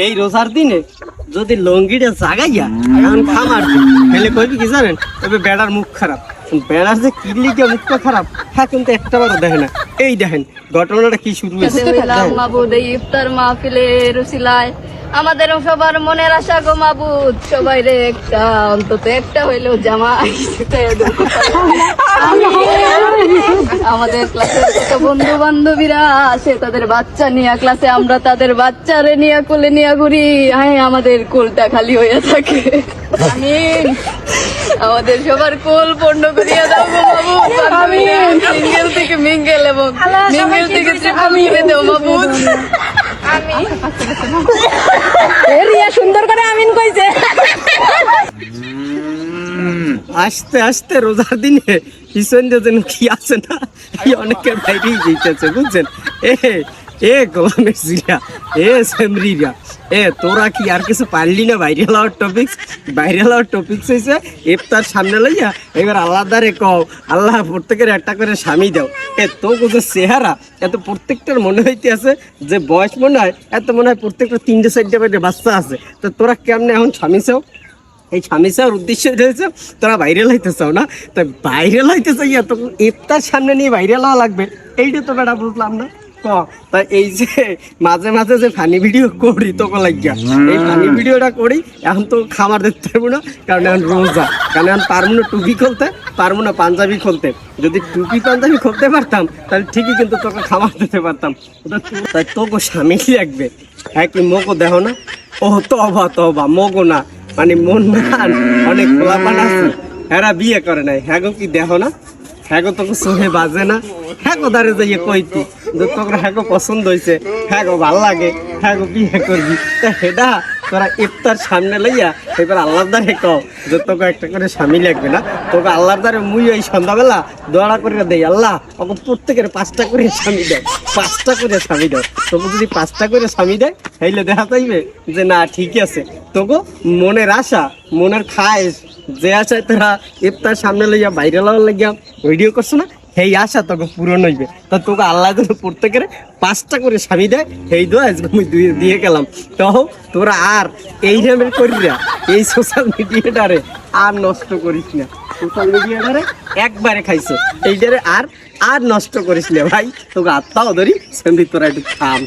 এই রোজার দিনে যদি লঙ্গিটা জাগাইয়া এখন খামার ফেলে কইবি কি জানেন, তবে বেড়ার মুখ খারাপ। বেড়ার যে কিডলিটা মুখটা খারাপ, হ্যাঁ কিন্তু একটা বারও দেখে না। এই দেখেন ঘটনাটা কি শুরু হয়েছে। মাবুদ এই ইফতার মাহফিলের উসিলায় আমাদের সবার মনের আশা গো মাবুদ, সবাই রে একটা অন্তত একটা হইলেও জামাই আমাদের ক্লাসের কত বন্ধু বান্ধবীরা আসে তাদের বাচ্চা নিয়ে ক্লাসে, আমরা তাদের বাচ্চারে নিয়ে কোলে নিয়ে ঘুরি, হ্যাঁ আমাদের কোলটা খালি হয়ে থাকে। আমিন। আমাদের সবার কোল পূর্ণ করিয়া দাও গো মাবুদ, সিঙ্গেল থেকে মিঙ্গেল এবং মিঙ্গেল থেকে ট্রিপল করে দাও মাবুদ। রিয়া সুন্দর করে আমিন কইছে। আস্তে আস্তে রোজার দিনে পিছন যেন কি আছে না, কি অনেকের বাইরেই যেতেছে বুঝছেন। এ গোলামের জিরা, এ সেমরিরা, তোরা কি আর কিছু পারলি না? ভাইরাল হওয়ার টপিকস হয়েছে ইফতার সামনে লইয়া এবার আল্লাহ দারে কও আল্লাহ প্রত্যেকের একটা করে স্বামী দাও। তো যে চেহারা এত প্রত্যেকটার মনে হইতে আছে যে বয়স মনে হয় এত মনে হয় প্রত্যেকটা 3-4টা বাইরে বাচ্চা আছে। তো তোরা কেমনে এখন স্বামী চাও? এই স্বামী চাওয়ার উদ্দেশ্য রয়েছে তোরা ভাইরাল হইতে চাও না? তো ভাইরাল হইতে চাই তখন ইফতার সামনে নিয়ে ভাইরাল হওয়া লাগবে, এইটা তো বেটা বুঝলাম না। তা এই যে মাঝে মাঝে যে ফানি ভিডিও করি তোকে লাগিয়া, এই ফানি ভিডিওটা করি এখন তো খামার দেখতে পারবো না, কারণ এখন রোজা, কারণ এখন পারবো না টুপি খুলতে, পারবো না পাঞ্জাবি খুলতে। যদি টুপি পাঞ্জাবি খুলতে পারতাম তাহলে ঠিকই কিন্তু তোকে খামার দিতে পারতাম। তাই তোকে স্বামী লাগবে, হ্যাঁ কি মোগো দেখো না? ও তবা মোগো না, মানে মন মান অনেক খোলাপান আছে, এরা বিয়ে করে নাই, হ্যাঁ গো কি দেখো না? হ্যাঁ গো তোকে চোখে বাজে না? হ্যাঁ গো দাঁড়িয়ে যাইয়ে কইতি তোকে হ্যাঁ গো পছন্দ হয়েছে, হ্যাঁ গো ভাল লাগে, হ্যাঁ গো বিয়ে করবি। তা হেডা তোরা ইফতার সামনে লইয়া এবার আল্লাহর দ্বারে কও যে তোকে একটা করে স্বামী লাগবে না? তোকে আল্লাহর দ্বারে মুই ওই সন্ধ্যাবেলা দোয়া করে দেই, আল্লাহ ওকে প্রত্যেকের 5টা করে স্বামী দেয়, 5টা করে স্বামী দেয়। তোকে যদি 5টা করে স্বামী দেয় তাইলে দেখা যাইবে যে না ঠিক আছে, তোকে মনের আশা মনের খায়েশ যে আশায় তোরা ইফতার সামনে লইয়া বাইরে লওয়ার লাগিয়া ভিডিও করছো না, সেই আশা তোকে পূরণ হইবে। তা তোকে আল্লাহ যেন প্রত্যেকের 5টা করে স্বামী দেয়, সেই দোয়া আমি দিয়ে গেলাম। তো তোরা আর এই নামের করিরা এই সোশ্যাল মিডিয়াটারে আর নষ্ট করিস না। সোশ্যাল মিডিয়াটারে একবারে খাইছো, এইটারে আর নষ্ট করিস না ভাই। তোকে আত্মাও ধরি সেমনি তোরা একটু থাম।